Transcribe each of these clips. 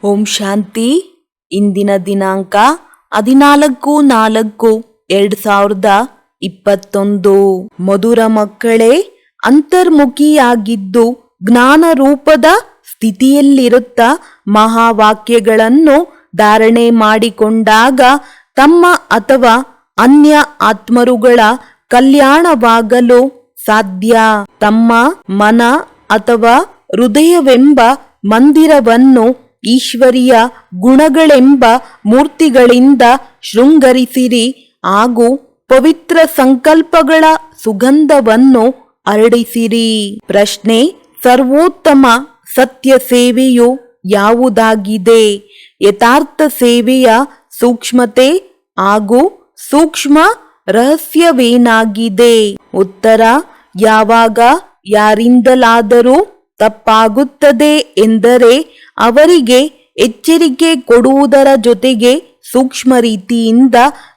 ಓಂ ಶಾಂತಿ. ಇಂದಿನ ದಿನಾಂಕ 14/4/2021. ಮಧುರ ಮಕ್ಕಳೇ, ಅಂತರ್ಮುಖಿಯಾಗಿದ್ದು ಜ್ಞಾನ ರೂಪದ ಸ್ಥಿತಿಯಲ್ಲಿರುತ್ತ ಮಹಾವಾಕ್ಯಗಳನ್ನು ಧಾರಣೆ ಮಾಡಿಕೊಂಡಾಗ ತಮ್ಮ ಅಥವಾ ಅನ್ಯ ಆತ್ಮರುಗಳ ಕಲ್ಯಾಣವಾಗಲು ಸಾಧ್ಯ. ತಮ್ಮ ಮನ ಅಥವಾ ಹೃದಯವೆಂಬ ಮಂದಿರವನ್ನು ಈಶ್ವರಿಯ ಗುಣಗಳೆಂಬ ಮೂರ್ತಿಗಳಿಂದ ಶೃಂಗರಿಸಿರಿ ಹಾಗೂ ಪವಿತ್ರ ಸಂಕಲ್ಪಗಳ ಸುಗಂಧವನ್ನು ಹರಡಿಸಿರಿ. ಪ್ರಶ್ನೆ: ಸರ್ವೋತ್ತಮ ಸತ್ಯ ಸೇವೆಯು ಯಾವುದಾಗಿದೆ? ಯಥಾರ್ಥ ಸೇವೆಯ ಸೂಕ್ಷ್ಮತೆ ಹಾಗೂ ಸೂಕ್ಷ್ಮ ರಹಸ್ಯವೇನಾಗಿದೆ? ಉತ್ತರ: ಯಾವಾಗ ಯಾರಿಂದಲಾದರೂ ತಪ್ಪಾಗುತ್ತದೆ ಎಂದರೆ ಅವರಿಗೆ ಎಚ್ಚರಿಕೆ ಕೊಡುವುದರ ಜೊತೆಗೆ ಸೂಕ್ಷ್ಮ ರೀತಿಯಿಂದ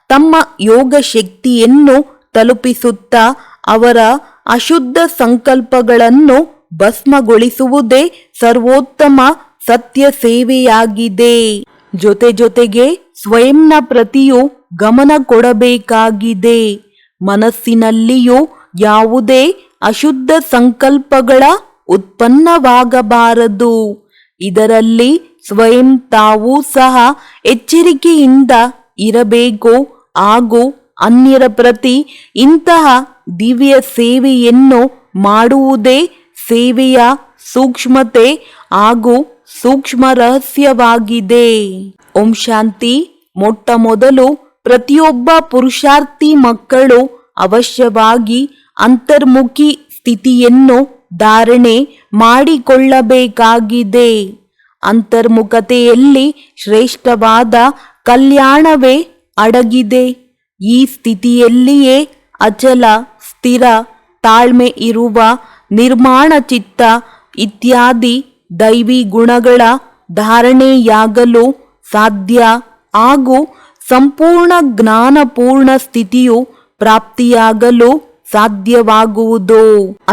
ತಮ್ಮ ಯೋಗ ಶಕ್ತಿಯನ್ನು ತಲುಪಿಸುತ್ತಾ ಅವರ ಅಶುದ್ಧ ಸಂಕಲ್ಪಗಳನ್ನು ಭಸ್ಮಗೊಳಿಸುವುದೇ ಸರ್ವೋತ್ತಮ ಸತ್ಯ ಸೇವೆಯಾಗಿದೆ. ಜೊತೆಗೆ ಸ್ವಯಂನ ಪ್ರತಿಯೂ ಗಮನ ಕೊಡಬೇಕಾಗಿದೆ. ಮನಸ್ಸಿನಲ್ಲಿಯೂ ಯಾವುದೇ ಅಶುದ್ಧ ಸಂಕಲ್ಪಗಳ ಉತ್ಪನ್ನವಾಗಬಾರದು. ಇದರಲ್ಲಿ ಸ್ವಯಂ ತಾವೂ ಸಹ ಎಚ್ಚರಿಕೆಯಿಂದ ಇರಬೇಕು ಹಾಗೂ ಅನ್ಯರ ಪ್ರತಿ ಇಂತಹ ದಿವ್ಯ ಸೇವೆಯನ್ನು ಮಾಡುವುದೇ ಸೇವೆಯ ಸೂಕ್ಷ್ಮತೆ ಹಾಗೂ ಸೂಕ್ಷ್ಮ ರಹಸ್ಯವಾಗಿದೆ. ಓಂ ಶಾಂತಿ. ಮೊಟ್ಟ ಮೊದಲು ಪ್ರತಿಯೊಬ್ಬ ಪುರುಷಾರ್ಥಿ ಮಕ್ಕಳು ಅವಶ್ಯವಾಗಿ ಅಂತರ್ಮುಖಿ ಸ್ಥಿತಿಯನ್ನು ಧಾರಣೆ ಮಾಡಿಕೊಳ್ಳಬೇಕಾಗಿದೆ. ಅಂತರ್ಮುಖತೆಯಲ್ಲಿ ಶ್ರೇಷ್ಠವಾದ ಕಲ್ಯಾಣವೇ ಅಡಗಿದೆ. ಈ ಸ್ಥಿತಿಯಲ್ಲಿಯೇ ಅಚಲ, ಸ್ಥಿರ, ತಾಳ್ಮೆ ಇರುವ ನಿರ್ಮಾಣ ಚಿತ್ತ ಇತ್ಯಾದಿ ದೈವಿ ಗುಣಗಳ ಧಾರಣೆಯಾಗಲು ಸಾಧ್ಯ ಹಾಗೂ ಸಂಪೂರ್ಣ ಜ್ಞಾನಪೂರ್ಣ ಸ್ಥಿತಿಯು ಪ್ರಾಪ್ತಿಯಾಗಲು ಸಾಧ್ಯವಾಗುವುದು.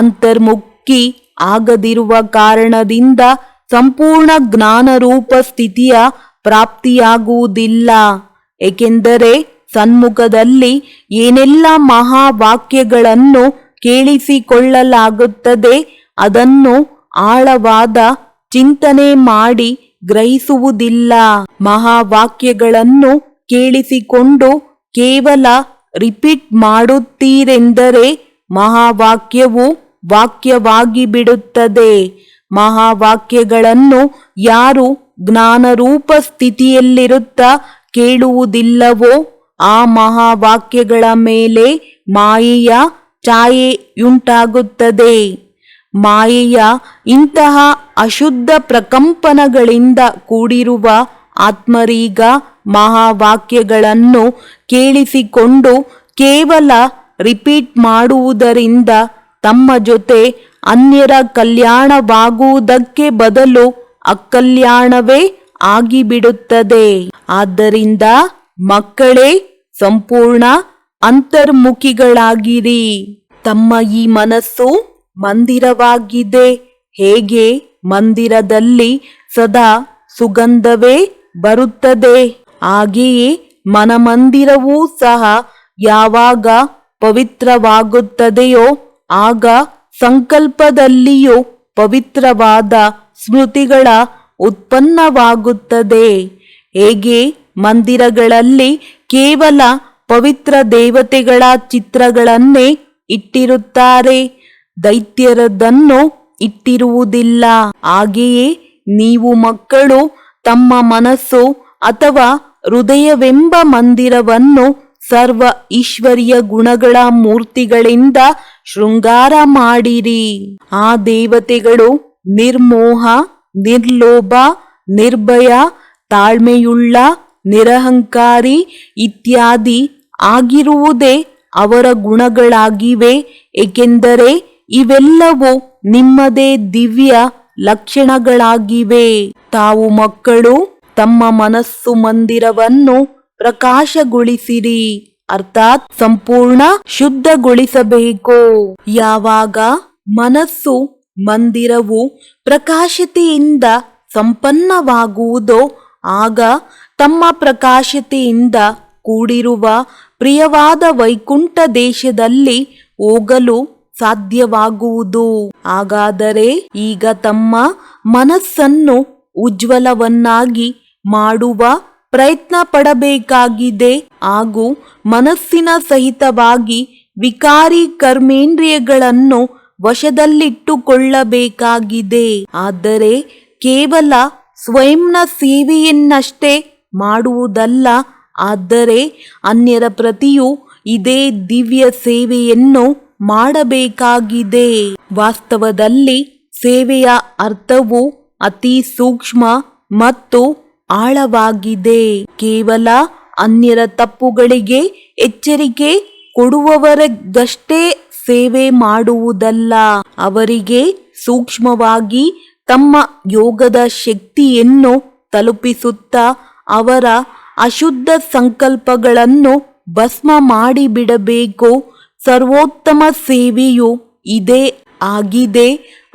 ಅಂತರ್ಮುಖಿ ಆಗದಿರುವ ಕಾರಣದಿಂದ ಸಂಪೂರ್ಣ ಜ್ಞಾನರೂಪ ಸ್ಥಿತಿಯ ಪ್ರಾಪ್ತಿಯಾಗುವುದಿಲ್ಲ. ಏಕೆಂದರೆ ಸನ್ಮುಖದಲ್ಲಿ ಏನೆಲ್ಲ ಮಹಾವಾಕ್ಯಗಳನ್ನು ಕೇಳಿಸಿಕೊಳ್ಳಲಾಗುತ್ತದೆ ಅದನ್ನು ಆಳವಾದ ಚಿಂತನೆ ಮಾಡಿ ಗ್ರಹಿಸುವುದಿಲ್ಲ. ಮಹಾವಾಕ್ಯಗಳನ್ನು ಕೇಳಿಸಿಕೊಂಡು ಕೇವಲ ರಿಪೀಟ್ ಮಾಡುತ್ತೀರೆಂದರೆ ಮಹಾವಾಕ್ಯವು ವಾಕ್ಯವಾಗಿ ಬಿಡುತ್ತದೆ. ಮಹಾವಾಕ್ಯಗಳನ್ನು ಯಾರು ಜ್ಞಾನರೂಪ ಸ್ಥಿತಿಯಲ್ಲಿರುತ್ತಾ ಕೇಳುವುದಿಲ್ಲವೋ ಆ ಮಹಾವಾಕ್ಯಗಳ ಮೇಲೆ ಮಾಯೆಯ ಛಾಯೆಯುಂಟಾಗುತ್ತದೆ. ಮಾಯೆಯ ಇಂತಹ ಅಶುದ್ಧ ಪ್ರಕಂಪನಗಳಿಂದ ಕೂಡಿರುವ ಆತ್ಮರೀಗ ಮಹಾವಾಕ್ಯಗಳನ್ನು ಕೇಳಿಸಿಕೊಂಡು ಕೇವಲ ರಿಪೀಟ್ ಮಾಡುವುದರಿಂದ ತಮ್ಮ ಜೊತೆ ಅನ್ಯರ ಕಲ್ಯಾಣವಾಗುವುದಕ್ಕೆ ಬದಲು ಅಕಲ್ಯಾಣವೇ ಆಗಿಬಿಡುತ್ತದೆ. ಆದ್ದರಿಂದ ಮಕ್ಕಳೇ, ಸಂಪೂರ್ಣ ಅಂತರ್ಮುಖಿಗಳಾಗಿರಿ. ತಮ್ಮ ಈ ಮನಸ್ಸು ಮಂದಿರವಾಗಿದೆ. ಹೇಗೆ ಮಂದಿರದಲ್ಲಿ ಸದಾ ಸುಗಂಧವೇ ಬರುತ್ತದೆ, ಹಾಗೆಯೇ ಮನಮಂದಿರವೂ ಸಹ ಯಾವಾಗ ಪವಿತ್ರವಾಗುತ್ತದೆಯೋ ಆಗ ಸಂಕಲ್ಪದಲ್ಲಿಯೂ ಪವಿತ್ರವಾದ ಸ್ಮೃತಿಗಳ ಉತ್ಪನ್ನವಾಗುತ್ತದೆ. ಹೇಗೆ ಮಂದಿರಗಳಲ್ಲಿ ಕೇವಲ ಪವಿತ್ರ ದೇವತೆಗಳ ಚಿತ್ರಗಳನ್ನೇ ಇಟ್ಟಿರುತ್ತಾರೆ, ದೈತ್ಯರದನ್ನು ಇಟ್ಟಿರುವುದಿಲ್ಲ, ಹಾಗೆಯೇ ನೀವು ಮಕ್ಕಳು ತಮ್ಮ ಮನಸ್ಸು ಅಥವಾ ಹೃದಯವೆಂಬ ಮಂದಿರವನ್ನು ಸರ್ವ ಈಶ್ವರಿಯ ಗುಣಗಳ ಮೂರ್ತಿಗಳಿಂದ ಶೃಂಗಾರ ಮಾಡಿರಿ. ಆ ದೇವತೆಗಳು ನಿರ್ಮೋಹ, ನಿರ್ಲೋಭ, ನಿರ್ಭಯ, ತಾಳ್ಮೆಯುಳ್ಳ, ನಿರಹಂಕಾರಿ ಇತ್ಯಾದಿ ಆಗಿರುವುದೇ ಅವರ ಗುಣಗಳಾಗಿವೆ. ಏಕೆಂದರೆ ಇವೆಲ್ಲವೂ ನಿಮ್ಮದೇ ದಿವ್ಯ ಲಕ್ಷಣಗಳಾಗಿವೆ. ತಾವು ಮಕ್ಕಳು ತಮ್ಮ ಮನಸ್ಸು ಮಂದಿರವನ್ನು ಪ್ರಕಾಶಗೊಳಿಸಿರಿ, ಅರ್ಥಾತ್ ಸಂಪೂರ್ಣ ಶುದ್ಧಗೊಳಿಸಬೇಕು. ಯಾವಾಗ ಮನಸ್ಸು ಮಂದಿರವು ಪ್ರಕಾಶತೆಯಿಂದ ಸಂಪನ್ನವಾಗುವುದೋ ಆಗ ತಮ್ಮ ಪ್ರಕಾಶತೆಯಿಂದ ಕೂಡಿರುವ ಪ್ರಿಯವಾದ ವೈಕುಂಠ ದೇಶದಲ್ಲಿ ಹೋಗಲು ಸಾಧ್ಯವಾಗುವುದು. ಹಾಗಾದರೆ ಈಗ ತಮ್ಮ ಮನಸ್ಸನ್ನು ಉಜ್ವಲವನ್ನಾಗಿ ಮಾಡುವ ಪ್ರಯತ್ನ ಪಡಬೇಕಾಗಿದೆ ಹಾಗೂ ಮನಸ್ಸಿನ ಸಹಿತವಾಗಿ ವಿಕಾರಿ ಕರ್ಮೇಂದ್ರಿಯಗಳನ್ನು ವಶದಲ್ಲಿಟ್ಟುಕೊಳ್ಳಬೇಕಾಗಿದೆ. ಆದರೆ ಕೇವಲ ಸ್ವಯಂನ ಸೇವೆಯನ್ನಷ್ಟೇ ಮಾಡುವುದಲ್ಲ, ಆದರೆ ಅನ್ಯರ ಪ್ರತಿಯೂ ಇದೇ ದಿವ್ಯ ಸೇವೆಯನ್ನು ಮಾಡಬೇಕಾಗಿದೆ. ವಾಸ್ತವದಲ್ಲಿ ಸೇವೆಯ ಅರ್ಥವು ಅತಿ ಸೂಕ್ಷ್ಮ ಮತ್ತು ಆಳವಾಗಿದೆ. ಕೇವಲ ಅನ್ಯರ ತಪ್ಪುಗಳಿಗೆ ಎಚ್ಚರಿಕೆ ಕೊಡುವವರಿಗಷ್ಟೇ ಸೇವೆ ಮಾಡುವುದಲ್ಲ, ಅವರಿಗೆ ಸೂಕ್ಷ್ಮವಾಗಿ ತಮ್ಮ ಯೋಗದ ಶಕ್ತಿಯನ್ನು ತಲುಪಿಸುತ್ತಾ ಅವರ ಅಶುದ್ಧ ಸಂಕಲ್ಪಗಳನ್ನು ಭಸ್ಮ ಮಾಡಿಬಿಡಬೇಕು. ಸರ್ವೋತ್ತಮ ಸೇವೆಯು ಇದೇ ಆಗಿದೆ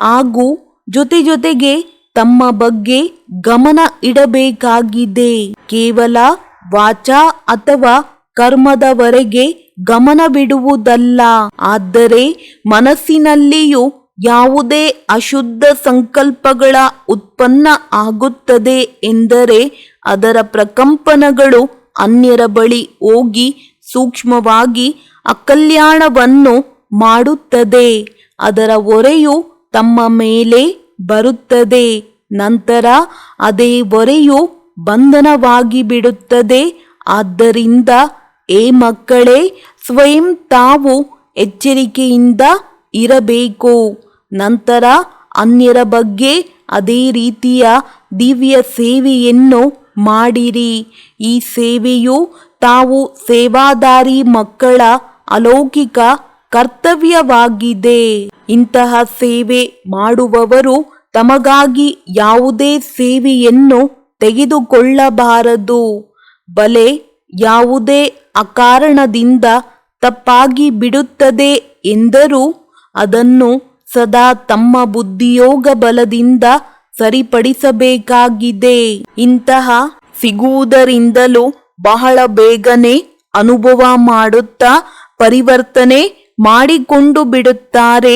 ಹಾಗೂ ಜೊತೆಗೆ ತಮ್ಮ ಬಗ್ಗೆ ಗಮನ ಇಡಬೇಕಾಗಿದೆ. ಕೇವಲ ವಾಚಾ ಅಥವಾ ಕರ್ಮದವರೆಗೆ ಗಮನವಿಡುವುದಲ್ಲ, ಆದರೆ ಮನಸ್ಸಿನಲ್ಲಿಯೂ ಯಾವುದೇ ಅಶುದ್ಧ ಸಂಕಲ್ಪಗಳ ಉತ್ಪನ್ನ ಆಗುತ್ತದೆ ಎಂದರೆ ಅದರ ಪ್ರಕಂಪನಗಳು ಅನ್ಯರ ಬಳಿ ಹೋಗಿ ಸೂಕ್ಷ್ಮವಾಗಿ ಅಕಲ್ಯಾಣವನ್ನು ಮಾಡುತ್ತದೆ. ಅದರ ಹೊರೆಯು ತಮ್ಮ ಮೇಲೆ ಬರುತ್ತದೆ. ನಂತರ ಅದೇ ಹೊರೆಯು ಬಂಧನವಾಗಿ ಬಿಡುತ್ತದೆ. ಆದ್ದರಿಂದ ಏ ಮಕ್ಕಳೇ, ಸ್ವಯಂ ತಾವು ಎಚ್ಚರಿಕೆಯಿಂದ ಇರಬೇಕು. ನಂತರ ಅನ್ಯರ ಬಗ್ಗೆ ಅದೇ ರೀತಿಯ ದಿವ್ಯ ಸೇವೆಯನ್ನು ಮಾಡಿರಿ. ಈ ಸೇವೆಯು ತಾವು ಸೇವಾದಾರಿ ಮಕ್ಕಳ ಅಲೌಕಿಕ ಕರ್ತವ್ಯವಾಗಿದೆ. ಇಂತಹ ಸೇವೆ ಮಾಡುವವರು ತಮಗಾಗಿ ಯಾವುದೇ ಸೇವೆಯನ್ನು ತೆಗೆದುಕೊಳ್ಳಬಾರದು. ಬಲೆ ಯಾವುದೇ ಅಕಾರಣದಿಂದ ತಪ್ಪಾಗಿ ಬಿಡುತ್ತದೆ ಎಂದರೂ ಅದನ್ನು ಸದಾ ತಮ್ಮ ಬುದ್ಧಿಯೋಗ ಬಲದಿಂದ ಸರಿಪಡಿಸಬೇಕಾಗಿದೆ. ಇಂತಹ ಸಿಗುವುದರಿಂದಲೂ ಬಹಳ ಬೇಗನೆ ಅನುಭವ ಮಾಡುತ್ತಾ ಪರಿವರ್ತನೆ ಮಾಡಿಕೊಂಡು ಬಿಡುತ್ತಾರೆ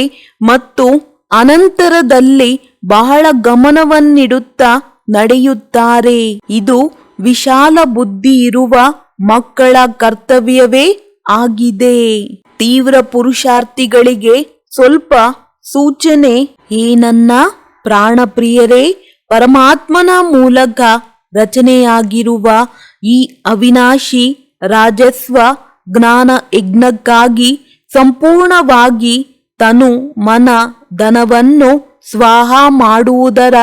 ಮತ್ತು ಅನಂತರದಲ್ಲಿ ಬಹಳ ಗಮನವನ್ನಿಡುತ್ತಾ ನಡೆಯುತ್ತಾರೆ. ಇದು ವಿಶಾಲ ಬುದ್ಧಿ ಇರುವ ಮಕ್ಕಳ ಕರ್ತವ್ಯವೇ ಆಗಿದೆ. ತೀವ್ರ ಪುರುಷಾರ್ಥಿಗಳಿಗೆ ಸ್ವಲ್ಪ ಸೂಚನೆ. ನನ್ನ ಪ್ರಾಣಪ್ರಿಯರೇ, ಪರಮಾತ್ಮನ ಮೂಲಕ ರಚನೆಯಾಗಿರುವ ಈ ಅವಿನಾಶಿ ರಾಜಸ್ವ ಜ್ಞಾನ ಯಜ್ಞಕ್ಕಾಗಿ ಸಂಪೂರ್ಣವಾಗಿ ತನು ಮನ ಧನವನ್ನು ಸ್ವಾಹ ಮಾಡುವುದರ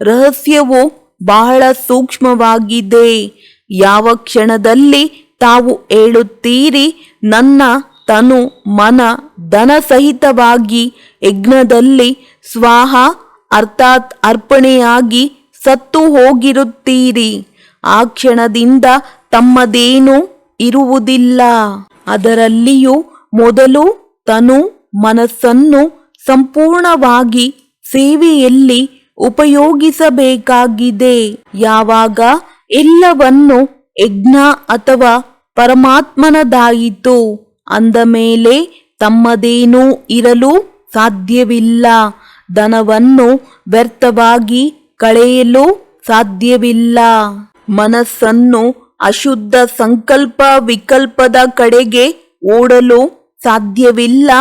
ರಹಸ್ಯವು ಬಹಳ ಸೂಕ್ಷ್ಮವಾಗಿದೆ. ಯಾವ ಕ್ಷಣದಲ್ಲಿ ತಾವು ಹೇಳುತ್ತೀರಿ ನನ್ನ ತನು ಮನ ಧನ ಸಹಿತವಾಗಿ ಯಜ್ಞದಲ್ಲಿ ಸ್ವಾಹ ಅರ್ಥಾತ್ ಅರ್ಪಣೆಯಾಗಿ ಸತ್ತು ಹೋಗಿರುತ್ತೀರಿ, ಆ ಕ್ಷಣದಿಂದ ತಮ್ಮದೇನೂ ಇರುವುದಿಲ್ಲ. ಅದರಲ್ಲಿಯೂ ಮೊದಲು ತನು ಮನಸ್ಸನ್ನು ಸಂಪೂರ್ಣವಾಗಿ ಸೇವೆಯಲ್ಲಿ ಉಪಯೋಗಿಸಬೇಕಾಗಿದೆ. ಯಾವಾಗ ಎಲ್ಲವನ್ನು ಯಜ್ಞ ಅಥವಾ ಪರಮಾತ್ಮನದಾಯಿತು ಅಂದ ಮೇಲೆ ತಮ್ಮದೇನೂ ಇರಲು ಸಾಧ್ಯವಿಲ್ಲ. ಧನವನ್ನು ವ್ಯರ್ಥವಾಗಿ ಕಳೆಯಲು ಸಾಧ್ಯವಿಲ್ಲ. ಮನಸ್ಸನ್ನು ಅಶುದ್ಧ ಸಂಕಲ್ಪ ವಿಕಲ್ಪದ ಕಡೆಗೆ ಓಡಲು ಸಾಧ್ಯವಿಲ್ಲ.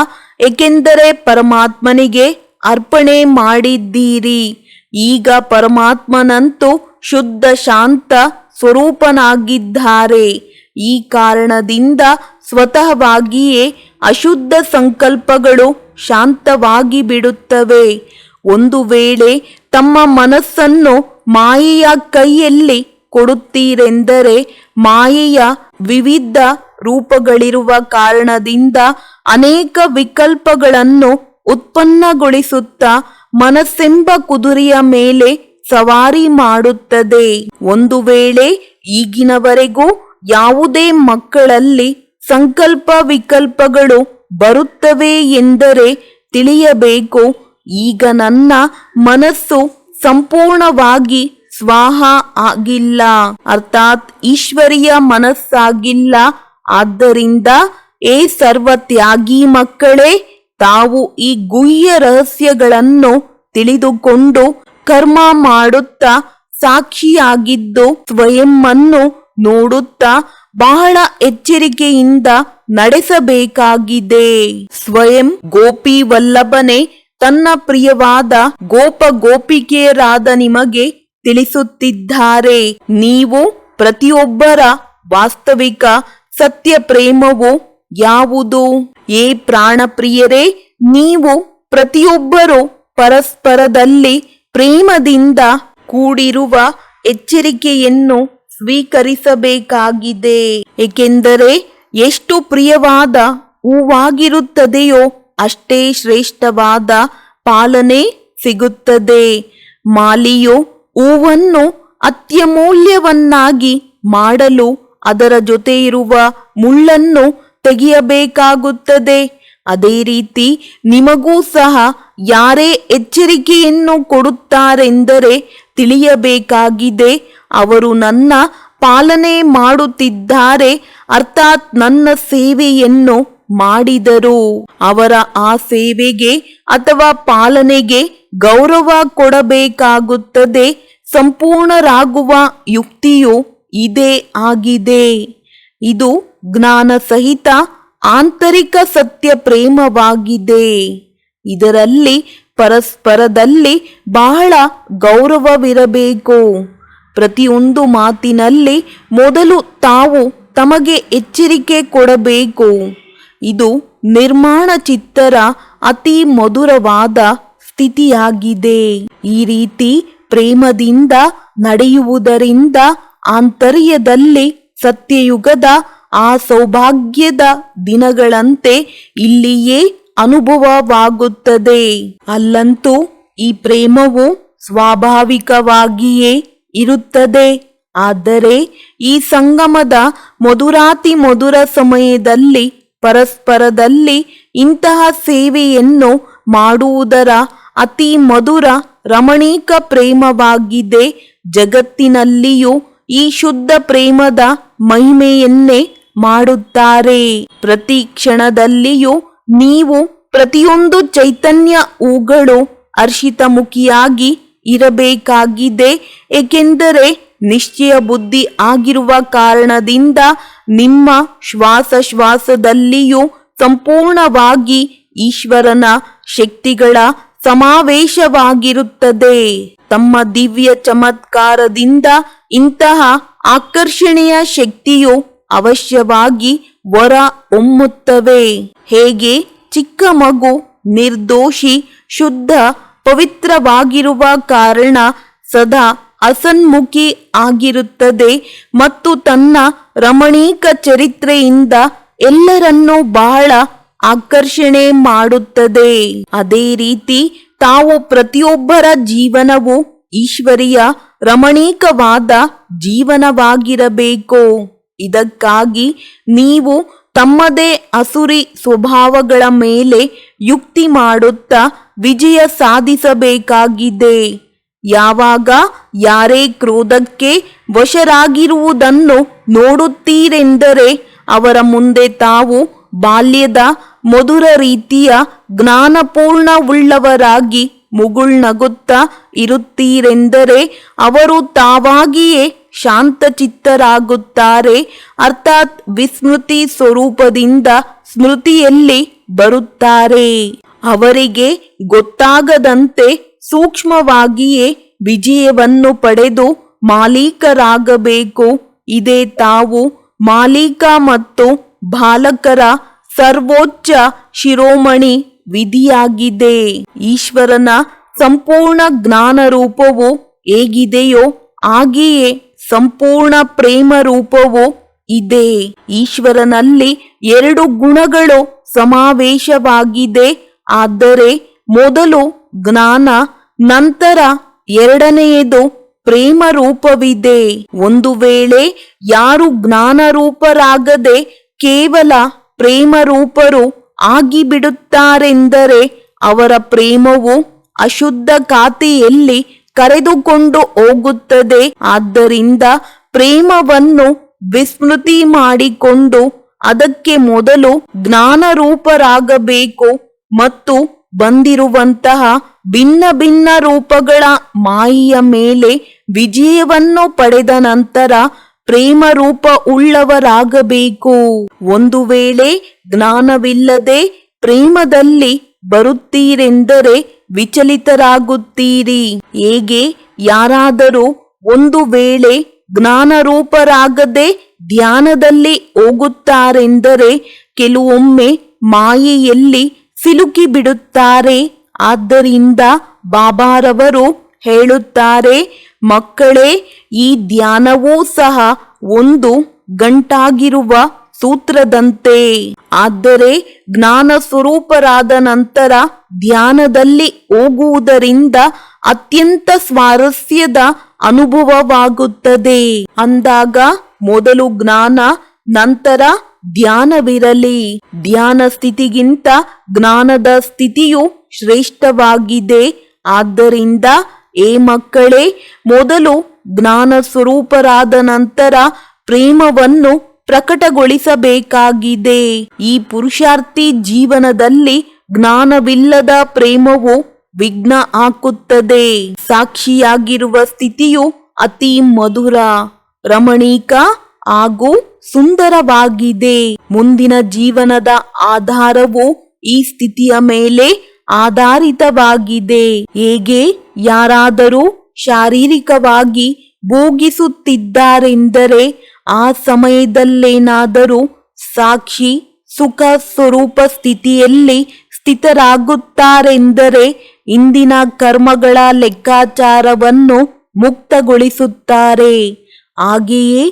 ಏಕೆಂದರೆ ಪರಮಾತ್ಮನಿಗೆ ಅರ್ಪಣೆ ಮಾಡಿದ್ದೀರಿ. ಈಗ ಪರಮಾತ್ಮನಂತೂ ಶುದ್ಧ ಶಾಂತ ಸ್ವರೂಪನಾಗಿದ್ದಾರೆ. ಈ ಕಾರಣದಿಂದ ಸ್ವತಃವಾಗಿಯೇ ಅಶುದ್ಧ ಸಂಕಲ್ಪಗಳು ಶಾಂತವಾಗಿ ಬಿಡುತ್ತವೆ. ಒಂದು ವೇಳೆ ತಮ್ಮ ಮನಸ್ಸನ್ನು ಮಾಯೆಯ ಕೈಯಲ್ಲಿ ಕೊಡುತ್ತೀರೆಂದರೆ ಮಾಯೆಯ ವಿವಿಧ ರೂಪಗಳಿರುವ ಕಾರಣದಿಂದ ಅನೇಕ ವಿಕಲ್ಪಗಳನ್ನು ಉತ್ಪನ್ನಗೊಳಿಸುತ್ತಾ ಮನಸ್ಸೆಂಬ ಕುದುರೆಯ ಮೇಲೆ ಸವಾರಿ ಮಾಡುತ್ತದೆ. ಒಂದು ವೇಳೆ ಈಗಿನವರೆಗೂ ಯಾವುದೇ ಮಕ್ಕಳಲ್ಲಿ ಸಂಕಲ್ಪ ವಿಕಲ್ಪಗಳು ಬರುತ್ತವೆ ಎಂದರೆ ತಿಳಿಯಬೇಕು, ಈಗ ನನ್ನ ಮನಸ್ಸು ಸಂಪೂರ್ಣವಾಗಿ ಸ್ವಾಹ ಆಗಿಲ್ಲ, ಅರ್ಥಾತ್ ಈಶ್ವರೀಯ ಮನಸ್ಸಾಗಿಲ್ಲ. ಆದ್ದರಿಂದ ಏ ಸರ್ವತ್ಯಾಗಿ ಮಕ್ಕಳೇ, ತಾವು ಈ ಗುಹ್ಯ ರಹಸ್ಯಗಳನ್ನು ತಿಳಿದುಕೊಂಡು ಕರ್ಮ ಮಾಡುತ್ತಾ ಸಾಕ್ಷಿಯಾಗಿದ್ದು ಸ್ವಯಂವನ್ನು ನೋಡುತ್ತಾ ಬಹಳ ಎಚ್ಚರಿಕೆಯಿಂದ ನಡೆಸಬೇಕಾಗಿದೆ. ಸ್ವಯಂ ಗೋಪಿ ವಲ್ಲಭನೆ ತನ್ನ ಪ್ರಿಯವಾದ ಗೋಪ ಗೋಪಿಕೆಯರಾದ ನಿಮಗೆ ತಿಳಿಸುತ್ತಿದ್ದಾರೆ. ನೀವು ಪ್ರತಿಯೊಬ್ಬರ ವಾಸ್ತವಿಕ ಸತ್ಯ ಪ್ರೇಮವು ಯಾವುದು? ಏ ಪ್ರಾಣಪ್ರಿಯರೇ, ನೀವು ಪ್ರತಿಯೊಬ್ಬರು ಪರಸ್ಪರದಲ್ಲಿ ಪ್ರೇಮದಿಂದ ಕೂಡಿರುವ ಎಚ್ಚರಿಕೆಯನ್ನು ಸ್ವೀಕರಿಸಬೇಕಾಗಿದೆ. ಏಕೆಂದರೆ ಎಷ್ಟು ಪ್ರಿಯವಾದ ಹೂವಾಗಿರುತ್ತದೆಯೋ ಅಷ್ಟೇ ಶ್ರೇಷ್ಠವಾದ ಪಾಲನೆ ಸಿಗುತ್ತದೆ. ಮಾಲಿಯು ಹೂವನ್ನು ಅತ್ಯಮೂಲ್ಯವನ್ನಾಗಿ ಮಾಡಲು ಅದರ ಜೊತೆ ಇರುವ ಮುಳ್ಳನ್ನು ತೆಗೆಯಬೇಕಾಗುತ್ತದೆ. ಅದೇ ರೀತಿ ನಿಮಗೂ ಸಹ ಯಾರೇ ಎಚ್ಚರಿಕೆಯನ್ನು ಕೊಡುತ್ತಾರೆಂದರೆ ತಿಳಿಯಬೇಕಾಗಿದೆ, ಅವರು ನನ್ನ ಪಾಲನೆ ಮಾಡುತ್ತಿದ್ದಾರೆ, ಅರ್ಥಾತ್ ನನ್ನ ಸೇವೆಯನ್ನು ಮಾಡಿದರು. ಅವರ ಆ ಸೇವೆಗೆ ಅಥವಾ ಪಾಲನೆಗೆ ಗೌರವ ಕೊಡಬೇಕಾಗುತ್ತದೆ. ಸಂಪೂರ್ಣರಾಗುವ ಯುಕ್ತಿಯು ಇದೇ ಆಗಿದೆ. ಇದು ಜ್ಞಾನ ಸಹಿತ ಆಂತರಿಕ ಸತ್ಯ ಪ್ರೇಮವಾಗಿದೆ. ಇದರಲ್ಲಿ ಪರಸ್ಪರದಲ್ಲಿ ಬಹಳ ಗೌರವವಿರಬೇಕು. ಪ್ರತಿಯೊಂದು ಮಾತಿನಲ್ಲಿ ಮೊದಲು ತಾವು ತಮಗೆ ಎಚ್ಚರಿಕೆ ಕೊಡಬೇಕು. ಇದು ನಿರ್ಮಾಣ ಚಿತ್ತರ ಅತಿ ಮಧುರವಾದ ಸ್ಥಿತಿಯಾಗಿದೆ. ಈ ರೀತಿ ಪ್ರೇಮದಿಂದ ನಡೆಯುವುದರಿಂದ ಆಂತರ್ಯದಲ್ಲಿ ಸತ್ಯಯುಗದ ಆ ಸೌಭಾಗ್ಯದ ದಿನಗಳಂತೆ ಇಲ್ಲಿಯೇ ಅನುಭವವಾಗುತ್ತದೆ. ಅಲ್ಲಂತೂ ಈ ಪ್ರೇಮವು ಸ್ವಾಭಾವಿಕವಾಗಿಯೇ ಇರುತ್ತದೆ. ಆದರೆ ಈ ಸಂಗಮದ ಮಧುರಾತಿ ಮಧುರ ಸಮಯದಲ್ಲಿ ಪರಸ್ಪರದಲ್ಲಿ ಇಂತಹ ಸೇವೆಯನ್ನು ಮಾಡುವುದರ ಅತಿ ಮಧುರ ರಮಣೀಕ ಪ್ರೇಮವಾಗಿದೆ. ಜಗತ್ತಿನಲ್ಲಿಯೂ ಈ ಶುದ್ಧ ಪ್ರೇಮದ ಮಹಿಮೆಯನ್ನೇ ಮಾಡುತ್ತಾರೆ. ಪ್ರತಿ ಕ್ಷಣದಲ್ಲಿಯೂ ನೀವು ಪ್ರತಿಯೊಂದು ಚೈತನ್ಯ ಹೂಗಳು ಹರ್ಷಿತಮುಖಿಯಾಗಿ ಇರಬೇಕಾಗಿದೆ. ಏಕೆಂದರೆ ನಿಶ್ಚಯ ಬುದ್ಧಿ ಆಗಿರುವ ಕಾರಣದಿಂದ ನಿಮ್ಮ ಶ್ವಾಸದಲ್ಲಿಯೂ ಸಂಪೂರ್ಣವಾಗಿ ಈಶ್ವರನ ಶಕ್ತಿಗಳ ಸಮಾವೇಶವಾಗಿರುತ್ತದೆ. ತಮ್ಮ ದಿವ್ಯ ಚಮತ್ಕಾರದಿಂದ ಇಂತಹ ಆಕರ್ಷಣೆಯ ಶಕ್ತಿಯು ಅವಶ್ಯವಾಗಿ ಹೊರ ಹೊಮ್ಮುತ್ತವೆ. ಹೇಗೆ ಚಿಕ್ಕ ಮಗು ನಿರ್ದೋಷಿ ಶುದ್ಧ ಪವಿತ್ರವಾಗಿರುವ ಕಾರಣ ಸದಾ ಹಸನ್ಮುಖಿ ಆಗಿರುತ್ತದೆ ಮತ್ತು ತನ್ನ ರಮಣೀಕ ಚರಿತ್ರೆಯಿಂದ ಎಲ್ಲರನ್ನೂ ಬಹಳ ಆಕರ್ಷಣೆ ಮಾಡುತ್ತದೆ. ಅದೇ ರೀತಿ ತಾವು ಪ್ರತಿಯೊಬ್ಬರ ಜೀವನವು ಈಶ್ವರೀಯ ರಮಣೀಕವಾದ ಜೀವನವಾಗಿರಬೇಕು. ಇದಕ್ಕಾಗಿ ನೀವು ತಮ್ಮದೇ ಅಸುರಿ ಸ್ವಭಾವಗಳ ಮೇಲೆ ಯುಕ್ತಿ ಮಾಡುತ್ತಾ ವಿಜಯ ಸಾಧಿಸಬೇಕಾಗಿದೆ. ಯಾವಾಗ ಯಾರೇ ಕ್ರೋಧಕ್ಕೆ ವಶರಾಗಿರುವುದನ್ನು ನೋಡುತ್ತೀರೆಂದರೆ ಅವರ ಮುಂದೆ ತಾವು ಬಾಲ್ಯದ ಮಧುರ ರೀತಿಯ ಜ್ಞಾನಪೂರ್ಣವುಳ್ಳವರಾಗಿ ಮುಗುಳ್ನಗುತ್ತಾ ಇರುತ್ತೀರೆಂದರೆ ಅವರು ತಾವಾಗಿಯೇ ಶಾಂತಚಿತ್ತರಾಗುತ್ತಾರೆ. ಅರ್ಥಾತ್ ವಿಸ್ಮೃತಿ ಸ್ವರೂಪದಿಂದ ಸ್ಮೃತಿಯಲ್ಲಿ ಬರುತ್ತಾರೆ. ಅವರಿಗೆ ಗೊತ್ತಾಗದಂತೆ ಸೂಕ್ಷ್ಮವಾಗಿಯೇ ವಿಜಯವನ್ನು ಪಡೆದು ಮಾಲೀಕರಾಗಬೇಕು. ಇದೇ ತಾವು ಮಾಲೀಕ ಮತ್ತು ಬಾಲಕರ ಸರ್ವೋಚ್ಚ ಶಿರೋಮಣಿ ವಿಧಿಯಾಗಿದೆ. ಈಶ್ವರನ ಸಂಪೂರ್ಣ ಜ್ಞಾನ ರೂಪವು ಹೇಗಿದೆಯೋ ಹಾಗೆಯೇ ಸಂಪೂರ್ಣ ಪ್ರೇಮ ರೂಪವು ಇದೆ. ಈಶ್ವರನಲ್ಲಿ 2 ಗುಣಗಳು ಸಮಾವೇಶವಾಗಿದೆ. ಆದರೆ ಮೊದಲು ಜ್ಞಾನ, ನಂತರ ಎರಡನೆಯದು ಪ್ರೇಮ ರೂಪವಿದೆ. ಒಂದು ವೇಳೆ ಯಾರು ಜ್ಞಾನರೂಪರಾಗದೆ ಕೇವಲ ಪ್ರೇಮ ರೂಪರು ಆಗಿಬಿಡುತ್ತಾರೆಂದರೆ ಅವರ ಪ್ರೇಮವು ಅಶುದ್ಧ ಖಾತೆಯಲ್ಲಿ ಕರೆದುಕೊಂಡು ಹೋಗುತ್ತದೆ. ಆದ್ದರಿಂದ ಪ್ರೇಮವನ್ನು ವಿಸ್ಮೃತಿ ಮಾಡಿಕೊಂಡು ಅದಕ್ಕೆ ಮೊದಲು ಜ್ಞಾನರೂಪರಾಗಬೇಕು ಮತ್ತು ಬಂದಿರುವಂತಹ ಭಿನ್ನ ಭಿನ್ನ ರೂಪಗಳ ಮಾಯೆಯ ಮೇಲೆ ವಿಜಯವನ್ನು ಪಡೆದ ನಂತರ ಪ್ರೇಮ ರೂಪ ಉಳ್ಳವರಾಗಬೇಕು. ಒಂದು ವೇಳೆ ಜ್ಞಾನವಿಲ್ಲದೆ ಪ್ರೇಮದಲ್ಲಿ ಬರುತ್ತೀರೆಂದರೆ ವಿಚಲಿತರಾಗುತ್ತೀರಿ. ಹೇಗೆ ಯಾರಾದರೂ ಒಂದು ವೇಳೆ ಜ್ಞಾನರೂಪರಾಗದೆ ಧ್ಯಾನದಲ್ಲಿ ಹೋಗುತ್ತಾರೆಂದರೆ ಕೆಲವೊಮ್ಮೆ ಮಾಯೆಯಲ್ಲಿ ಸಿಲುಕಿ ಬಿಡುತ್ತಾರೆ. ಆದ್ದರಿಂದ ಬಾಬಾರವರು ಹೇಳುತ್ತಾರೆ, ಮಕ್ಕಳೇ, ಈ ಧ್ಯಾನವೂ ಸಹ ಒಂದು ಗಂಟಾಗಿರುವ ಸೂತ್ರದಂತೆ. ಆದರೆ ಜ್ಞಾನ ಸ್ವರೂಪರಾದ ನಂತರ ಧ್ಯಾನದಲ್ಲಿ ಹೋಗುವುದರಿಂದ ಅತ್ಯಂತ ಸ್ವಾರಸ್ಯದ ಅನುಭವವಾಗುತ್ತದೆ. ಅಂದಾಗ ಮೊದಲು ಜ್ಞಾನ, ನಂತರ ಧ್ಯಾನವಿರಲಿ. ಧ್ಯಾನ ಸ್ಥಿತಿಗಿಂತ ಜ್ಞಾನದ ಸ್ಥಿತಿಯು ಶ್ರೇಷ್ಠವಾಗಿದೆ. ಆದ್ದರಿಂದ ಮಕ್ಕಳೇ, ಮೊದಲು ಜ್ಞಾನ ಸ್ವರೂಪರಾದ ನಂತರ ಪ್ರೇಮವನ್ನು ಪ್ರಕಟಗೊಳಿಸಬೇಕಾಗಿದೆ. ಈ ಪುರುಷಾರ್ಥಿ ಜೀವನದಲ್ಲಿ ಜ್ಞಾನವಿಲ್ಲದ ಪ್ರೇಮವು ವಿಘ್ನ ಹಾಕುತ್ತದೆ. ಸಾಕ್ಷಿಯಾಗಿರುವ ಸ್ಥಿತಿಯು ಅತಿ ಮಧುರ, ರಮಣೀಕ ಹಾಗೂ ಸುಂದರವಾಗಿದೆ. ಮುಂದಿನ ಜೀವನದ ಆಧಾರವು ಈ ಸ್ಥಿತಿಯ ಮೇಲೆ ಆಧಾರಿತವಾಗಿದೆ. ಹೇಗೆ ಯಾರಾದರೂ ಶಾರೀರಿಕವಾಗಿ ಭೋಗಿಸುತ್ತಿದ್ದಾರೆಂದರೆ ಆ ಸಮಯದಲ್ಲೇನಾದರೂ ಸಾಕ್ಷಿ ಸುಖ ಸ್ವರೂಪ ಸ್ಥಿತಿಯಲ್ಲಿ ಸ್ಥಿತರಾಗುತ್ತಾರೆಂದರೆ ಇಂದಿನ ಕರ್ಮಗಳ ಲೆಕ್ಕಾಚಾರವನ್ನು ಮುಕ್ತಗೊಳಿಸುತ್ತಾರೆ. ಹಾಗೆಯೇ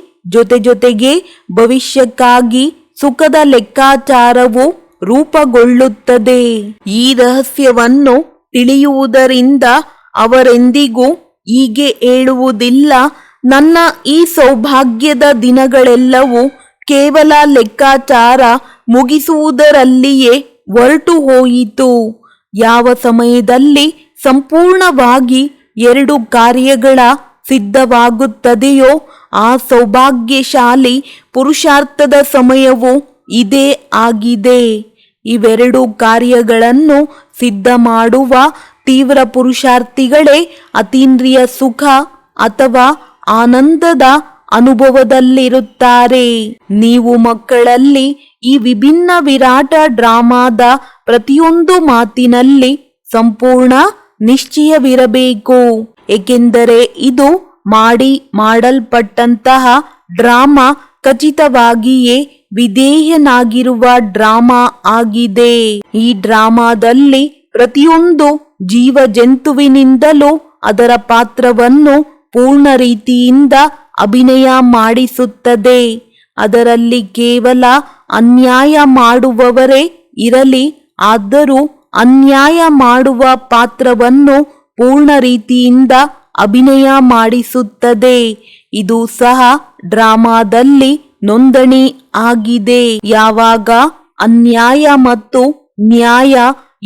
ಜೊತೆಗೆ ಭವಿಷ್ಯಕ್ಕಾಗಿ ಸುಖದ ಲೆಕ್ಕಾಚಾರವು ರೂಪುಗೊಳ್ಳುತ್ತದೆ. ಈ ರಹಸ್ಯವನ್ನು ತಿಳಿಯುವುದರಿಂದ ಅವರೆಂದಿಗೂ ಹೀಗೆ ಹೇಳುವುದಿಲ್ಲ, ನನ್ನ ಈ ಸೌಭಾಗ್ಯದ ದಿನಗಳೆಲ್ಲವೂ ಕೇವಲ ಲೆಕ್ಕಾಚಾರ ಮುಗಿಸುವುದರಲ್ಲಿಯೇ ಹೊರಟು ಹೋಯಿತು. ಯಾವ ಸಮಯದಲ್ಲಿ ಸಂಪೂರ್ಣವಾಗಿ 2 ಕಾರ್ಯಗಳ ಸಿದ್ಧವಾಗುತ್ತದೆಯೋ ಆ ಸೌಭಾಗ್ಯಶಾಲಿ ಪುರುಷಾರ್ಥದ ಸಮಯವು ಇದೇ ಆಗಿದೆ. ಇವೆರಡು ಕಾರ್ಯಗಳನ್ನು ಸಿದ್ಧ ಮಾಡುವ ತೀವ್ರ ಪುರುಷಾರ್ಥಿಗಳೇ ಅತೀಂದ್ರಿಯ ಸುಖ ಅಥವಾ ಆನಂದದ ಅನುಭವದಲ್ಲಿರುತ್ತಾರೆ. ನೀವು ಮಕ್ಕಳಲ್ಲಿ ಈ ವಿಭಿನ್ನ ವಿರಾಟ ಡ್ರಾಮಾದ ಪ್ರತಿಯೊಂದು ಮಾತಿನಲ್ಲಿ ಸಂಪೂರ್ಣ ನಿಶ್ಚಯವಿರಬೇಕು. ಏಕೆಂದರೆ ಇದು ಮಾಡಲ್ಪಟ್ಟಂತಹ ಡ್ರಾಮಾ ಖಚಿತವಾಗಿಯೇ ವಿಧೇಯನಾಗಿರುವ ಡ್ರಾಮಾ ಆಗಿದೆ. ಈ ಡ್ರಾಮಾದಲ್ಲಿ ಪ್ರತಿಯೊಂದು ಜೀವ ಜಂತುವಿನಿಂದಲೂ ಅದರ ಪಾತ್ರವನ್ನು ಪೂರ್ಣ ರೀತಿಯಿಂದ ಅಭಿನಯ ಮಾಡಿಸುತ್ತದೆ. ಅದರಲ್ಲಿ ಕೇವಲ ಅನ್ಯಾಯ ಮಾಡುವವರೇ ಇರಲಿ, ಆದರೂ ಅನ್ಯಾಯ ಮಾಡುವ ಪಾತ್ರವನ್ನು ಪೂರ್ಣ ರೀತಿಯಿಂದ ಅಭಿನಯ ಮಾಡಿಸುತ್ತದೆ. ಇದು ಸಹ ಡ್ರಾಮಾದಲ್ಲಿ ನೋಂದಣಿ ಆಗಿದೆ. ಯಾವಾಗ ಅನ್ಯಾಯ ಮತ್ತು ನ್ಯಾಯ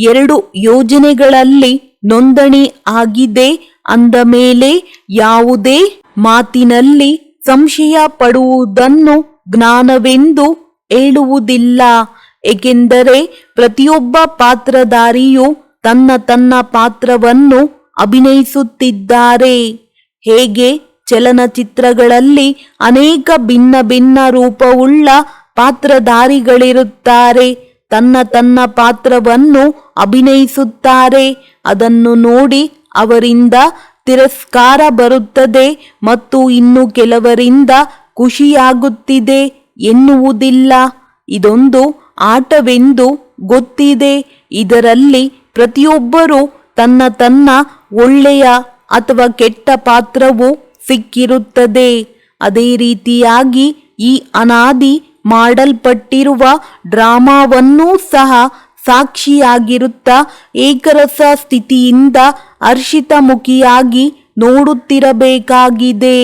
2 ಯೋಜನೆಗಳಲ್ಲಿ ನೋಂದಣಿ ಆಗಿದೆ ಅಂದ ಮೇಲೆ ಯಾವುದೇ ಮಾತಿನಲ್ಲಿ ಸಂಶಯ ಪಡುವುದನ್ನು ಜ್ಞಾನವೆಂದು ಹೇಳುವುದಿಲ್ಲ. ಏಕೆಂದರೆ ಪ್ರತಿಯೊಬ್ಬ ಪಾತ್ರಧಾರಿಯು ತನ್ನ ಪಾತ್ರವನ್ನು ಅಭಿನಯಿಸುತ್ತಿದ್ದಾರೆ. ಹೇಗೆ ಚಲನಚಿತ್ರಗಳಲ್ಲಿ ಅನೇಕ ಭಿನ್ನ ಭಿನ್ನ ರೂಪವುಳ್ಳ ಪಾತ್ರಧಾರಿಗಳಿರುತ್ತಾರೆ, ತನ್ನ ಪಾತ್ರವನ್ನು ಅಭಿನಯಿಸುತ್ತಾರೆ. ಅದನ್ನು ನೋಡಿ ಅವರಿಂದ ತಿರಸ್ಕಾರ ಬರುತ್ತದೆ ಮತ್ತು ಇನ್ನು ಕೆಲವರಿಂದ ಖುಷಿಯಾಗುತ್ತಿದೆ ಎನ್ನುವುದಿಲ್ಲ. ಇದೊಂದು ಆಟವೆಂದು ಗೊತ್ತಿದೆ. ಇದರಲ್ಲಿ ಪ್ರತಿಯೊಬ್ಬರೂ ತನ್ನ ಒಳ್ಳೆಯ ಅಥವಾ ಕೆಟ್ಟ ಪಾತ್ರವು ಸಿಕ್ಕಿರುತ್ತದೆ. ಅದೇ ರೀತಿಯಾಗಿ ಈ ಅನಾದಿ ಮಾಡಲ್ಪಟ್ಟಿರುವ ಡ್ರಾಮಾವನ್ನೂ ಸಹ ಸಾಕ್ಷಿಯಾಗಿರುತ್ತಾ ಏಕರಸ ಸ್ಥಿತಿಯಿಂದ ಹರ್ಷಿತಮುಖಿಯಾಗಿ ನೋಡುತ್ತಿರಬೇಕಾಗಿದೆ.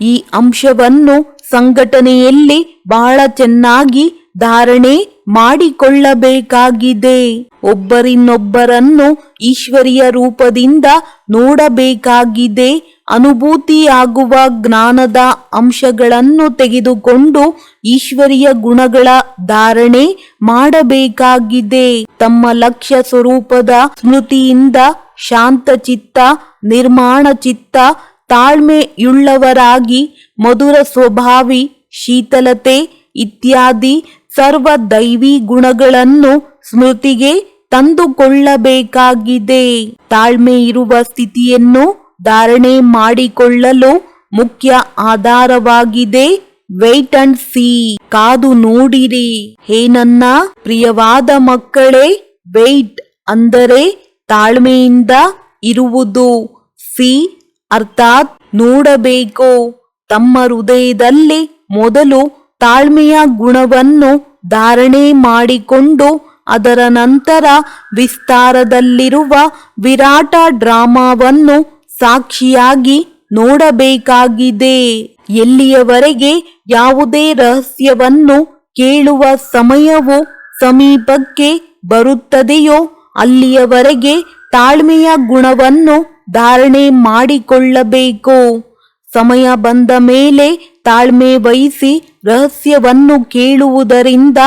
ಈ ಅಂಶವನ್ನು ಸಂಘಟನೆಯಲ್ಲಿ ಬಹಳ ಚೆನ್ನಾಗಿ ಧಾರಣೆ ಮಾಡಿಕೊಳ್ಳಬೇಕಾಗಿದೆ. ಒಬ್ಬರಿನ್ನೊಬ್ಬರನ್ನು ಈಶ್ವರಿಯ ರೂಪದಿಂದ ನೋಡಬೇಕಾಗಿದೆ. ಅನುಭೂತಿಯಾಗುವ ಜ್ಞಾನದ ಅಂಶಗಳನ್ನು ತೆಗೆದುಕೊಂಡು ಈಶ್ವರಿಯ ಗುಣಗಳ ಧಾರಣೆ ಮಾಡಬೇಕಾಗಿದೆ. ತಮ್ಮ ಲಕ್ಷ್ಯ ಸ್ವರೂಪದ ಸ್ಮೃತಿಯಿಂದ ಶಾಂತಚಿತ್ತ, ನಿರ್ಮಾಣ ಚಿತ್ತ, ತಾಳ್ಮೆಯುಳ್ಳವರಾಗಿ ಮಧುರ ಸ್ವಭಾವಿ, ಶೀತಲತೆ ಇತ್ಯಾದಿ ಸರ್ವ ದೈವಿ ಗುಣಗಳನ್ನು ಸ್ಮೃತಿಗೆ ತಂದುಕೊಳ್ಳಬೇಕಾಗಿದೆ. ತಾಳ್ಮೆ ಇರುವ ಸ್ಥಿತಿಯನ್ನು ಧಾರಣೆ ಮಾಡಿಕೊಳ್ಳಲು ಮುಖ್ಯ ಆಧಾರವಾಗಿದೆ ವೇಟ್ ಅಂಡ್ ಸಿ, ಕಾದು ನೋಡಿರಿ. ಹೇ ನನ್ನ ಪ್ರಿಯವಾದ ಮಕ್ಕಳೇ, ವೇಟ್ ಅಂದರೆ ತಾಳ್ಮೆಯಿಂದ ಇರುವುದು, ಸಿ ಅರ್ಥಾತ್ ನೋಡಬೇಕು. ತಮ್ಮ ಹೃದಯದಲ್ಲಿ ಮೊದಲು ತಾಳ್ಮೆಯ ಗುಣವನ್ನು ಧಾರಣೆ ಮಾಡಿಕೊಂಡು ಅದರ ನಂತರ ವಿಸ್ತಾರದಲ್ಲಿರುವ ವಿರಾಟ ಡ್ರಾಮಾವನ್ನು ಸಾಕ್ಷಿಯಾಗಿ ನೋಡಬೇಕಾಗಿದೆ. ಎಲ್ಲಿಯವರೆಗೆ ಯಾವುದೇ ರಹಸ್ಯವನ್ನು ಕೇಳುವ ಸಮಯವು ಸಮೀಪಕ್ಕೆ ಬರುತ್ತದೆಯೋ ಅಲ್ಲಿಯವರೆಗೆ ತಾಳ್ಮೆಯ ಗುಣವನ್ನು ಧಾರಣೆ ಮಾಡಿಕೊಳ್ಳಬೇಕು. ಸಮಯ ಬಂದ ಮೇಲೆ ತಾಳ್ಮೆ ವಹಿಸಿ ರಹಸ್ಯವನ್ನು ಕೇಳುವುದರಿಂದ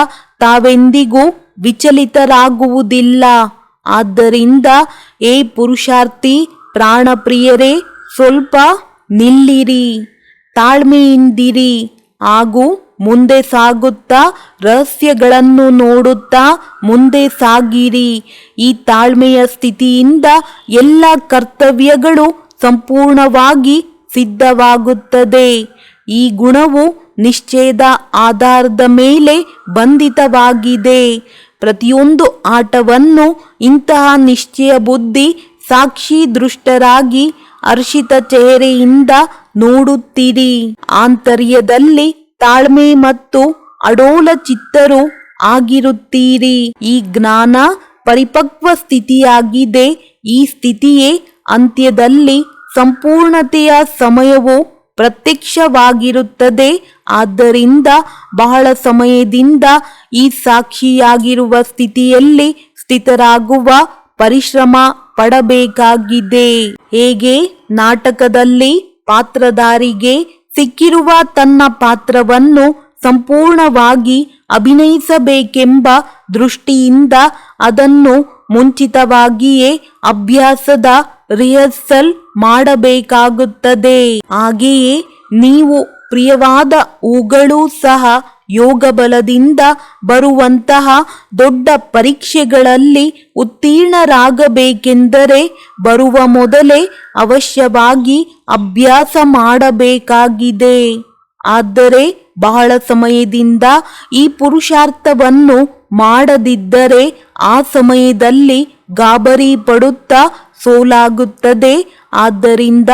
ತಾವೆಂದಿಗೂ ವಿಚಲಿತರಾಗುವುದಿಲ್ಲ. ಆದ್ದರಿಂದ ಏ ಪುರುಷಾರ್ಥಿ ಪ್ರಾಣಪ್ರಿಯರೇ, ಸ್ವಲ್ಪ ನಿಲ್ಲಿರಿ, ತಾಳ್ಮೆಯಿಂದಿರಿ ಹಾಗೂ ಮುಂದೆ ಸಾಗುತ್ತಾ ರಹಸ್ಯಗಳನ್ನು ನೋಡುತ್ತಾ ಮುಂದೆ ಸಾಗಿರಿ. ಈ ತಾಳ್ಮೆಯ ಸ್ಥಿತಿಯಿಂದ ಎಲ್ಲ ಕರ್ತವ್ಯಗಳು ಸಂಪೂರ್ಣವಾಗಿ ಸಿದ್ಧವಾಗುತ್ತದೆ. ಈ ಗುಣವು ನಿಶ್ಚಯದ ಆಧಾರದ ಮೇಲೆ ಬಂಧಿತವಾಗಿದೆ. ಪ್ರತಿಯೊಂದು ಆಟವನ್ನು ಇಂತಹ ನಿಶ್ಚಯ ಬುದ್ಧಿ ಸಾಕ್ಷಿ ದೃಷ್ಟರಾಗಿ ಹರ್ಷಿತ ಚೆಹರೆಯಿಂದ ನೋಡುತ್ತೀರಿ. ಆಂತರ್ಯದಲ್ಲಿ ತಾಳ್ಮೆ ಮತ್ತು ಅಡೋಲ ಚಿತ್ತರು ಆಗಿರುತ್ತೀರಿ. ಈ ಜ್ಞಾನ ಪರಿಪಕ್ವ ಸ್ಥಿತಿಯಾಗಿದೆ. ಈ ಸ್ಥಿತಿಯೇ ಅಂತ್ಯದಲ್ಲಿ ಸಂಪೂರ್ಣತೆಯ ಸಮಯವು ಪ್ರತ್ಯಕ್ಷವಾಗಿರುತ್ತದೆ. ಆದ್ದರಿಂದ ಬಹಳ ಸಮಯದಿಂದ ಈ ಸಾಕ್ಷಿಯಾಗಿರುವ ಸ್ಥಿತಿಯಲ್ಲಿ ಸ್ಥಿತರಾಗುವ ಪರಿಶ್ರಮ ಪಡಬೇಕಾಗಿದೆ. ಹೇಗೆ ನಾಟಕದಲ್ಲಿ ಪಾತ್ರಧಾರಿಗೆ ಸಿಕ್ಕಿರುವ ತನ್ನ ಪಾತ್ರವನ್ನು ಸಂಪೂರ್ಣವಾಗಿ ಅಭಿನಯಿಸಬೇಕೆಂಬ ದೃಷ್ಟಿಯಿಂದ ಅದನ್ನು ಮುಂಚಿತವಾಗಿಯೇ ಅಭ್ಯಾಸದ ರಿಹರ್ಸಲ್ ಮಾಡಬೇಕಾಗುತ್ತದೆ. ಹಾಗೆಯೇ ನೀವು ಪ್ರಿಯವಾದ ಹೂಗಳೂ ಸಹ ಯೋಗ ಬಲದಿಂದ ಬರುವಂತಹ ದೊಡ್ಡ ಪರೀಕ್ಷೆಗಳಲ್ಲಿ ಉತ್ತೀರ್ಣರಾಗಬೇಕೆಂದರೆ ಬರುವ ಮೊದಲೇ ಅವಶ್ಯವಾಗಿ ಅಭ್ಯಾಸ ಮಾಡಬೇಕಾಗಿದೆ. ಆದರೆ ಬಹಳ ಸಮಯದಿಂದ ಈ ಪುರುಷಾರ್ಥವನ್ನು ಮಾಡದಿದ್ದರೆ ಆ ಸಮಯದಲ್ಲಿ ಗಾಬರಿ ಪಡುತ್ತಾ ಸೋಲಾಗುತ್ತದೆ. ಆದ್ದರಿಂದ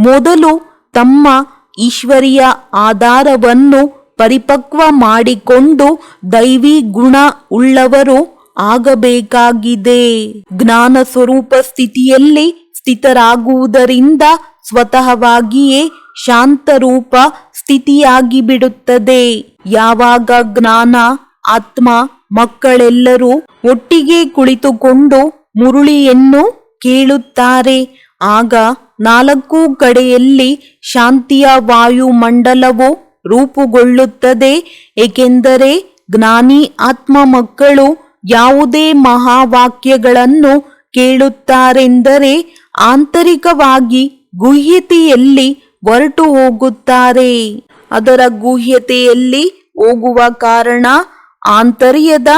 ಮೊದಲು ತಮ್ಮ ಈಶ್ವರಿಯ ಆಧಾರವನ್ನು ಪರಿಪಕ್ವ ಮಾಡಿಕೊಂಡು ದೈವಿ ಗುಣ ಉಳ್ಳವರು ಆಗಬೇಕಾಗಿದೆ. ಜ್ಞಾನ ಸ್ವರೂಪ ಸ್ಥಿತಿಯಲ್ಲಿ ಸ್ಥಿತರಾಗುವುದರಿಂದ ಸ್ವತಃವಾಗಿಯೇ ಶಾಂತರೂಪ ಸ್ಥಿತಿಯಾಗಿ ಬಿಡುತ್ತದೆ. ಯಾವಾಗ ಜ್ಞಾನ ಆತ್ಮ ಮಕ್ಕಳೆಲ್ಲರೂ ಒಟ್ಟಿಗೆ ಕುಳಿತುಕೊಂಡು ಮುರುಳಿಯನ್ನು ಕೇಳುತ್ತಾರೆ, ಆಗ ನಾಲ್ಕು ಕಡೆಯಲ್ಲಿ ಶಾಂತಿಯ ವಾಯುಮಂಡಲವು ರೂಪುಗೊಳ್ಳುತ್ತದೆ. ಏಕೆಂದರೆ ಜ್ಞಾನಿ ಆತ್ಮ ಮಕ್ಕಳು ಯಾವುದೇ ಮಹಾವಾಕ್ಯಗಳನ್ನು ಕೇಳುತ್ತಾರೆಂದರೆ ಆಂತರಿಕವಾಗಿ ಗುಹ್ಯತೆಯಲ್ಲಿ ಹೊರಟು ಹೋಗುತ್ತಾರೆ. ಅದರ ಗುಹ್ಯತೆಯಲ್ಲಿ ಹೋಗುವ ಕಾರಣ ಆಂತರ್ಯದ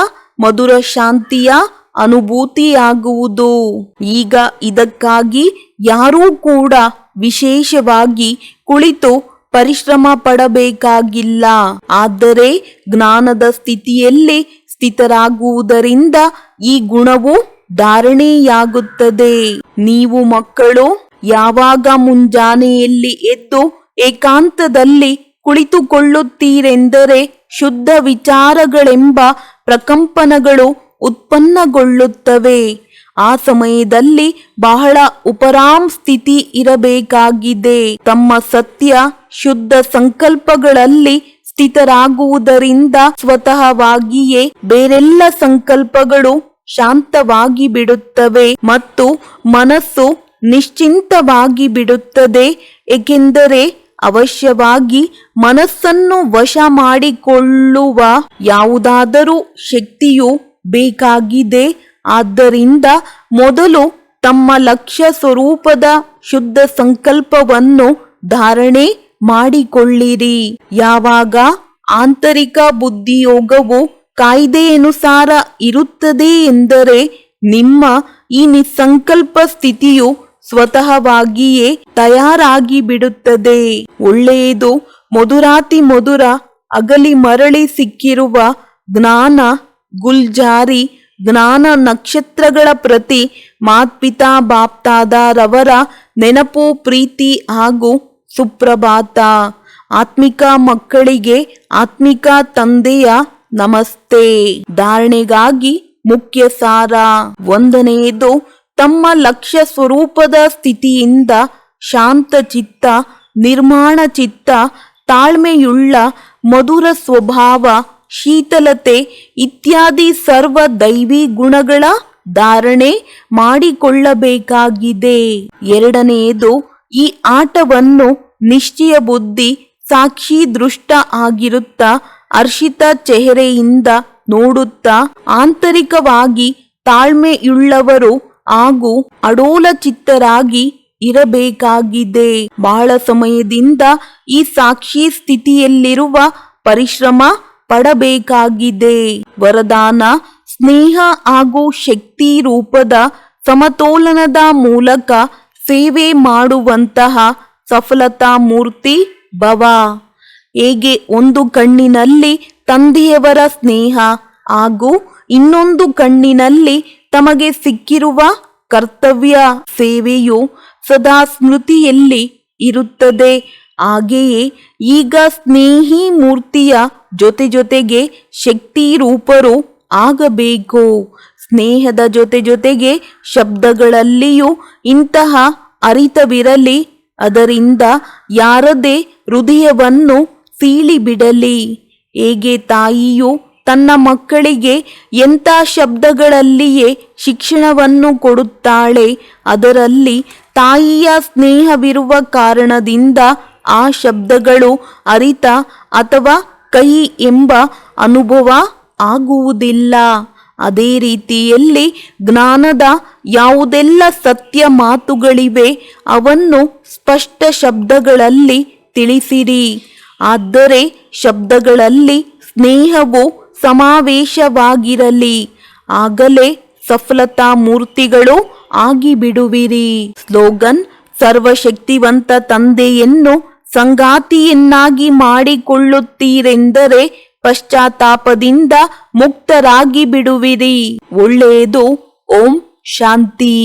ಮಧುರ ಶಾಂತಿಯ ಅನುಭೂತಿಯಾಗುವುದು. ಈಗ ಇದಕ್ಕಾಗಿ ಯಾರೂ ಕೂಡ ವಿಶೇಷವಾಗಿ ಕುಳಿತು ಪರಿಶ್ರಮ ಪಡಬೇಕಾಗಿಲ್ಲ. ಆದರೆ ಜ್ಞಾನದ ಸ್ಥಿತಿಯಲ್ಲಿ ಸ್ಥಿತರಾಗುವುದರಿಂದ ಈ ಗುಣವು ಧಾರಣೆಯಾಗುತ್ತದೆ. ನೀವು ಮಕ್ಕಳು ಯಾವಾಗ ಮುಂಜಾನೆಯಲ್ಲಿ ಎದ್ದು ಏಕಾಂತದಲ್ಲಿ ಕುಳಿತುಕೊಳ್ಳುತ್ತೀರೆಂದರೆ ಶುದ್ಧ ವಿಚಾರಗಳೆಂಬ ಪ್ರಕಂಪನಗಳು ಉತ್ಪನ್ನಗೊಳ್ಳುತ್ತವೆ. ಆ ಸಮಯದಲ್ಲಿ ಬಹಳ ಉಪರಾಮ್ ಸ್ಥಿತಿ ಇರಬೇಕಾಗಿದೆ. ತಮ್ಮ ಸತ್ಯ ಶುದ್ಧ ಸಂಕಲ್ಪಗಳಲ್ಲಿ ಸ್ಥಿತರಾಗುವುದರಿಂದ ಸ್ವತಃವಾಗಿಯೇ ಬೇರೆಲ್ಲ ಸಂಕಲ್ಪಗಳು ಶಾಂತವಾಗಿ ಬಿಡುತ್ತವೆ ಮತ್ತು ಮನಸ್ಸು ನಿಶ್ಚಿಂತವಾಗಿ ಬಿಡುತ್ತದೆ. ಏಕೆಂದರೆ ಅವಶ್ಯವಾಗಿ ಮನಸ್ಸನ್ನು ವಶ ಮಾಡಿಕೊಳ್ಳುವ ಯಾವುದಾದರೂ ಶಕ್ತಿಯು ಬೇಕಾಗಿದೆ. ಆದ್ದರಿಂದ ಮೊದಲು ತಮ್ಮ ಲಕ್ಷ್ಯ ಸ್ವರೂಪದ ಶುದ್ಧ ಸಂಕಲ್ಪವನ್ನು ಧಾರಣೆ ಮಾಡಿಕೊಳ್ಳಿರಿ. ಯಾವಾಗ ಆಂತರಿಕ ಬುದ್ಧಿಯೋಗವು ಕಾಯ್ದೆಯನುಸಾರ ಇರುತ್ತದೆ ಎಂದರೆ ನಿಮ್ಮ ಈ ನಿಸ್ಸಂಕಲ್ಪ ಸ್ಥಿತಿಯು ಸ್ವತಃವಾಗಿಯೇ ತಯಾರಾಗಿ ಬಿಡುತ್ತದೆ. ಒಳ್ಳೆಯದು. ಮಧುರಾತಿ ಮಧುರ ಅಗಲಿ ಮರಳಿ ಸಿಕ್ಕಿರುವ ಜ್ಞಾನ ಗುಲ್ಜಾರಿ ಜ್ಞಾನ ನಕ್ಷತ್ರಗಳ ಪ್ರತಿ ಮಾತ್ಪಿತಾ ಬಾಪ್ತಾದರವರ ನೆನಪು, ಪ್ರೀತಿ ಹಾಗೂ ಸುಪ್ರಭಾತ. ಆತ್ಮಿಕ ಮಕ್ಕಳಿಗೆ ಆತ್ಮಿಕ ತಂದೆಯ ನಮಸ್ತೆ. ಧಾರಣೆಗಾಗಿ ಮುಖ್ಯ ಸಾರ. 1ನೇದು, ತಮ್ಮ ಲಕ್ಷ್ಯ ಸ್ವರೂಪದ ಸ್ಥಿತಿಯಿಂದ ಶಾಂತ ಚಿತ್ತ, ನಿರ್ಮಾಣ ಚಿತ್ತ, ತಾಳ್ಮೆಯುಳ್ಳ ಮಧುರ ಸ್ವಭಾವ, ಶೀತಲತೆ ಇತ್ಯಾದಿ ಸರ್ವ ದೈವಿ ಗುಣಗಳ ಧಾರಣೆ ಮಾಡಿಕೊಳ್ಳಬೇಕಾಗಿದೆ. 2ನೇದು, ಈ ಆಟವನ್ನು ನಿಶ್ಚಯ ಬುದ್ಧಿ ಸಾಕ್ಷಿ ದೃಷ್ಟ ಆಗಿರುತ್ತಾ ಹರ್ಷಿತ ಚೆಹರೆಯಿಂದ ನೋಡುತ್ತಾ ಆಂತರಿಕವಾಗಿ ತಾಳ್ಮೆಯುಳ್ಳವರು ಹಾಗೂ ಅಡೋಲ ಚಿತ್ತರಾಗಿ ಇರಬೇಕಾಗಿದೆ. ಬಹಳ ಸಮಯದಿಂದ ಈ ಸಾಕ್ಷಿ ಸ್ಥಿತಿಯಲ್ಲಿರುವ ಪರಿಶ್ರಮ ಪಡಬೇಕಾಗಿದೆ. ವರದಾನ: ಸ್ನೇಹ ಹಾಗೂ ಶಕ್ತಿ ರೂಪದ ಸಮತೋಲನದ ಮೂಲಕ ಸೇವೆ ಮಾಡುವಂತಹ ಸಫಲತಾ ಮೂರ್ತಿ ಭವ. ಹೇಗೆ ಒಂದು ಕಣ್ಣಿನಲ್ಲಿ ತಂದೆಯವರ ಸ್ನೇಹ ಹಾಗೂ ಇನ್ನೊಂದು ಕಣ್ಣಿನಲ್ಲಿ ತಮಗೆ ಸಿಕ್ಕಿರುವ ಕರ್ತವ್ಯ ಸೇವೆಯು ಸದಾ ಸ್ಮೃತಿಯಲ್ಲಿ ಇರುತ್ತದೆ, ಹಾಗೆಯೇ ಈಗ ಸ್ನೇಹಿ ಮೂರ್ತಿಯ ಜೊತೆ ಜೊತೆಗೆ ಶಕ್ತಿ ರೂಪರು ಆಗಬೇಕು. ಸ್ನೇಹದ ಜೊತೆ ಜೊತೆಗೆ ಶಬ್ದಗಳಲ್ಲಿಯೂ ಇಂತಹ ಅರಿತವಿರಲಿ. ಅದರಿಂದ ಯಾರದೇ ಹೃದಯವನ್ನು ಸೀಳಿಬಿಡಲಿ. ಹೇಗೆ ತಾಯಿಯು ತನ್ನ ಮಕ್ಕಳಿಗೆ ಎಂಥ ಶಬ್ದಗಳಲ್ಲಿಯೇ ಶಿಕ್ಷಣವನ್ನು ಕೊಡುತ್ತಾಳೆ, ಅದರಲ್ಲಿ ತಾಯಿಯ ಸ್ನೇಹವಿರುವ ಕಾರಣದಿಂದ ಆ ಶಬ್ದಗಳು ಅರಿತ ಅಥವಾ ಕಹಿ ಎಂಬ ಅನುಭವ ಆಗುವುದಿಲ್ಲ. ಅದೇ ರೀತಿಯಲ್ಲಿ ಜ್ಞಾನದ ಯಾವುದೆಲ್ಲ ಸತ್ಯ ಮಾತುಗಳಿವೆ ಅವನ್ನು ಸ್ಪಷ್ಟ ಶಬ್ದಗಳಲ್ಲಿ ತಿಳಿಸಿರಿ. ಆದರೆ ಶಬ್ದಗಳಲ್ಲಿ ಸ್ನೇಹವು ಸಮಾವೇಶವಾಗಿರಲಿ, ಆಗಲೇ ಸಫಲತಾ ಮೂರ್ತಿಗಳು ಆಗಿಬಿಡುವಿರಿ. ಸ್ಲೋಗನ್: ಸರ್ವಶಕ್ತಿವಂತ ತಂದೆಯನ್ನು ಸಂಗಾತಿಯನ್ನಾಗಿ ಮಾಡಿಕೊಳ್ಳುತ್ತೀರೆಂದರೆ ಪಶ್ಚಾತ್ತಾಪದಿಂದ ಮುಕ್ತರಾಗಿ ಬಿಡುವಿರಿ. ಒಳ್ಳೆಯದು. ಓಂ ಶಾಂತಿ.